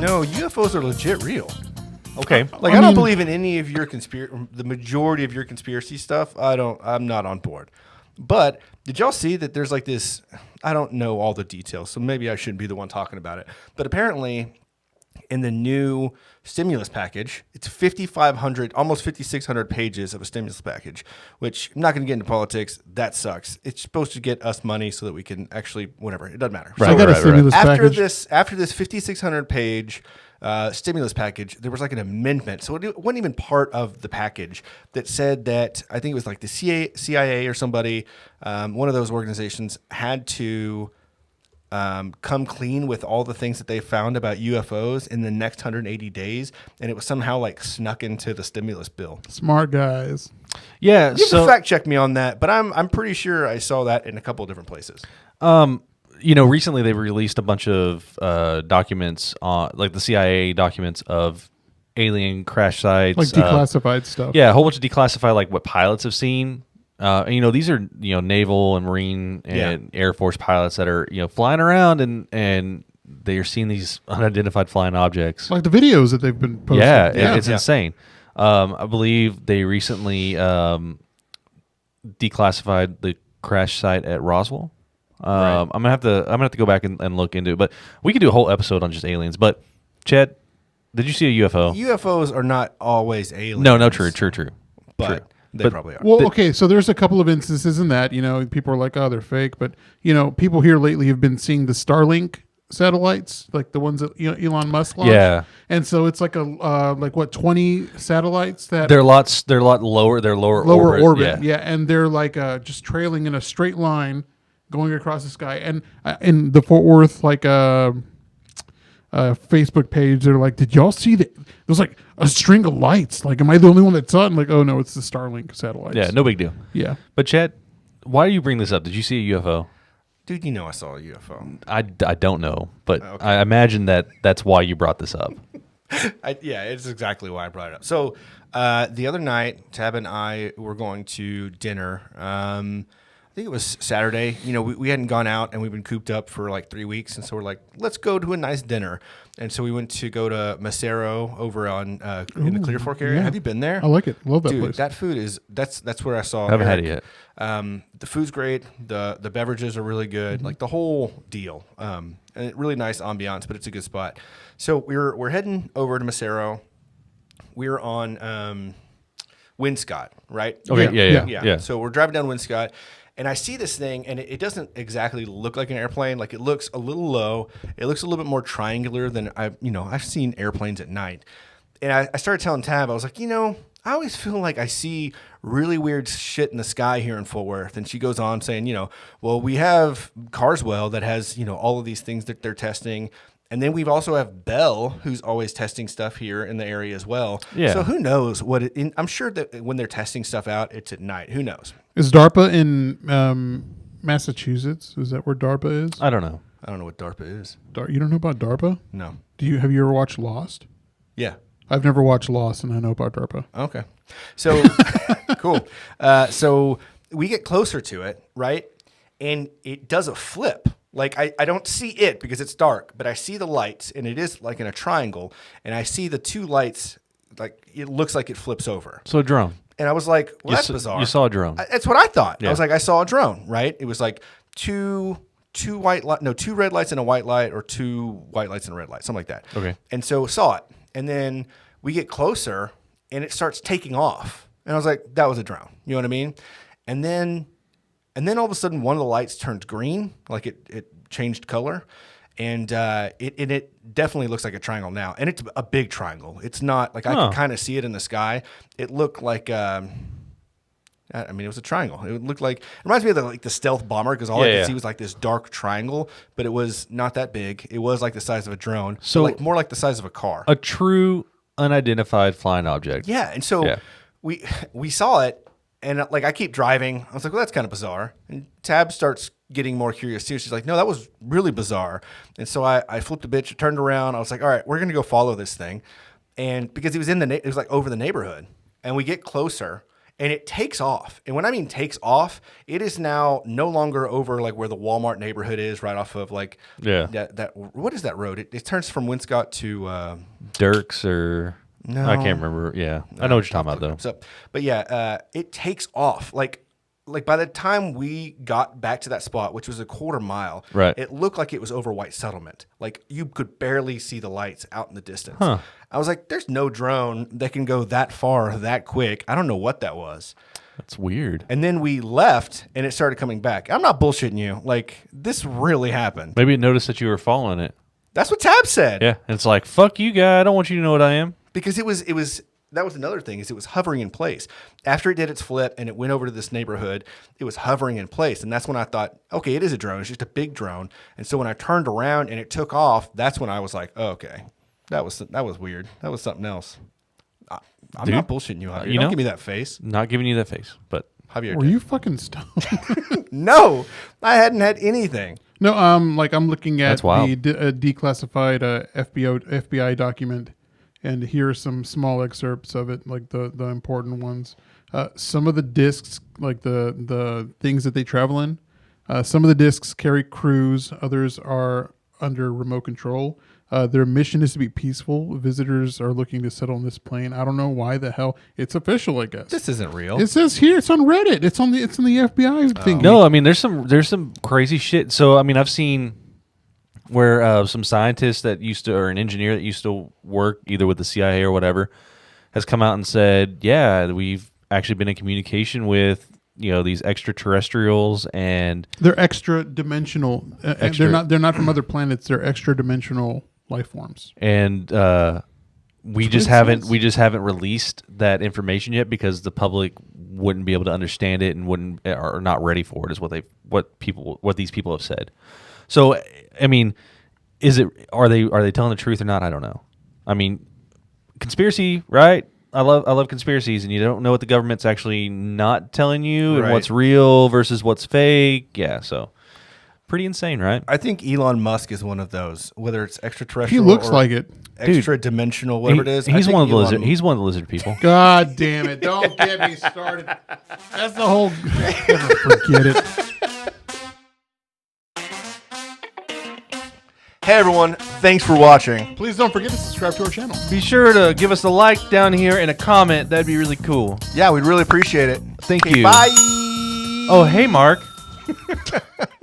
No, UFOs are legit real. Okay. Like I don't believe in any of your the majority of your conspiracy stuff. I'm not on board. But did y'all see that there's like this? I don't know all the details, so maybe I shouldn't be the one talking about it. But apparently, in the new stimulus package, it's 5,500, almost 5,600 pages of a stimulus package. Which I'm not going to get into politics. That sucks. It's supposed to get us money so that we can actually whatever. It doesn't matter. Right, So I got a stimulus package. After this 5,600 page stimulus package, there was like an amendment. So it wasn't even part of the package that said that I think it was like the CIA or somebody, one of those organizations had to come clean with all the things that they found about UFOs in the next 180 days. And it was somehow like snuck into the stimulus bill. Smart guys. Yeah. You can fact check me on that, but I'm pretty sure I saw that in a couple of different places. Recently they released a bunch of documents on, like the CIA documents of alien crash sites, Like declassified stuff. Yeah, a whole bunch of declassified, like what pilots have seen. These are naval and marine and Air Force pilots that are flying around and they are seeing these unidentified flying objects. Like the videos that they've been posting. Yeah, it's insane. I believe they recently declassified the crash site at Roswell. Right. I'm gonna have to go back and look into it, but we could do a whole episode on just aliens. But Chet, did you see a UFO? UFOs are not always aliens. No, true. But they probably are. Well, okay, so there's a couple of instances in that, people are like, oh, they're fake. But, people here lately have been seeing the Starlink satellites, like the ones that Elon Musk launched. Yeah. And so it's like 20 satellites that They're a lot lower. They're lower orbit. Yeah. And they're like just trailing in a straight line going across the sky. And in the Fort Worth, Facebook page, they're like, did y'all see that? There's like a string of lights. Like, am I the only one that saw it? I'm like, oh no, it's the Starlink satellites. Yeah, no big deal. Yeah. But Chet, why do you bring this up? Did you see a UFO? Dude, I saw a UFO. I don't know, but Okay. I imagine that's why you brought this up. It's exactly why I brought it up. So the other night, Tab and I were going to dinner. I think it was Saturday. We hadn't gone out and we've been cooped up for like 3 weeks. And so we're like, let's go to a nice dinner. And so we went to go to Macero over on in the Clear Fork area. Yeah. Have you been there? I like it. Love that Dude, place. that food is, that's where I saw I haven't Eric. had it yet. The food's great. The beverages are really good. Like the whole deal. And really nice ambiance, but it's a good spot. So we're heading over to Macero. We're on Winscott, right? Okay. Yeah. So we're driving down Winscott. And I see this thing, and it doesn't exactly look like an airplane. Like it looks a little low. It looks a little bit more triangular than I've seen airplanes at night. And I started telling Tab, I was like, I always feel like I see really weird shit in the sky here in Fort Worth. And she goes on saying, well, we have Carswell that has, all of these things that they're testing. And then we've also have Bell, who's always testing stuff here in the area as well. Yeah. So who knows what I'm sure that when they're testing stuff out, it's at night. Who knows? Is DARPA in Massachusetts? Is that where DARPA is? I don't know. I don't know what DARPA is. You don't know about DARPA? No. Have you ever watched Lost? Yeah. I've never watched Lost, and I know about DARPA. Okay. So cool. So we get closer to it, right? And it does a flip. Like I don't see it because it's dark, but I see the lights, and it is like in a triangle, and I see the two lights, like it looks like it flips over. So a drone. And I was like, well, that's bizarre. You saw a drone. That's what I thought. Yeah. I was like, I saw a drone, right? It was like two red lights and a white light, or two white lights and a red light, something like that. Okay. And so saw it. And then we get closer and it starts taking off. And I was like, that was a drone. You know what I mean? And then all of a sudden one of the lights turned green, like it changed color. And it definitely looks like a triangle now. And it's a big triangle. It's not like I could kind of see it in the sky. It looked like it was a triangle. It looked like, it reminds me of the stealth bomber, because all I could see was like this dark triangle, but it was not that big. It was like the size of a drone. So like more like the size of a car. A true unidentified flying object. Yeah. And so we saw it, and like I keep driving. I was like, well, that's kind of bizarre. And Tab starts getting more curious too. She's like, no, that was really bizarre. And so I flipped a bitch, turned around. I was like, all right, we're going to go follow this thing. And because it was it was like over the neighborhood, and we get closer, and it takes off. And when I mean takes off, it is now no longer over like where the Walmart neighborhood is, right off of like that what is that road? It turns from Winscott to Dirks or no, I can't remember. Yeah, I know what you're talking about though. So, but yeah, it takes off like by the time we got back to that spot, which was a quarter mile, right, it looked like it was over White Settlement. Like you could barely see the lights out in the distance. Huh. I was like, there's no drone that can go that far that quick. I don't know what that was. That's weird. And then we left and it started coming back. I'm not bullshitting you. Like this really happened. Maybe it noticed that you were following it. That's what Tab said. Yeah. And it's like, fuck you, guy. I don't want you to know what I am. Because it was that was another thing is it was hovering in place. After it did its flip and it went over to this neighborhood, it was hovering in place. And that's when I thought, okay, it is a drone. It's just a big drone. And so when I turned around and it took off, that's when I was like, oh, okay, that was weird. That was something else. I'm Dude, not bullshitting you, Javier. you Don't know, give me that face. Not giving you that face, but Javier, Were you fucking stoned? No, I hadn't had anything. No, like I'm looking at That's wild. the declassified FBI document, and here are some small excerpts of it, like the important ones. Some of the discs, like the things that they travel in, some of the discs carry crews. Others are under remote control. Their mission is to be peaceful. Visitors are looking to settle on this plane. I don't know why the hell it's official. I guess This isn't real. it says here. It's on Reddit. It's in the FBI thing. no, I mean, there's some crazy shit. So, I mean, I've seen where some scientist that used to, or an engineer that used to work either with the CIA or whatever, has come out and said, yeah, we've actually been in communication with, these extraterrestrials, and They're extra dimensional. They're not from other planets. They're extra dimensional life forms. and we That's just what it haven't says. we just haven't released that information yet because the public wouldn't be able to understand it and wouldn't are not ready for it. Is what these people have said. So, I mean, are they telling the truth or not? I don't know. I mean, conspiracy, right? I love conspiracies, and you don't know what the government's actually not telling you and Right. what's real versus what's fake. Yeah, so pretty insane, right? I think Elon Musk is one of those, whether it's extraterrestrial. He looks or like it. extra dimensional, whatever it is. I He's think one of the Elon- lizard. He's one of the lizard people. God damn it! Don't get me started. That's the whole. Never forget it. Hey everyone, thanks for watching. Please don't forget to subscribe to our channel. Be sure to give us a like down here and a comment. That'd be really cool. Yeah, we'd really appreciate it. Thank Okay, you. bye. Oh, hey, Mark.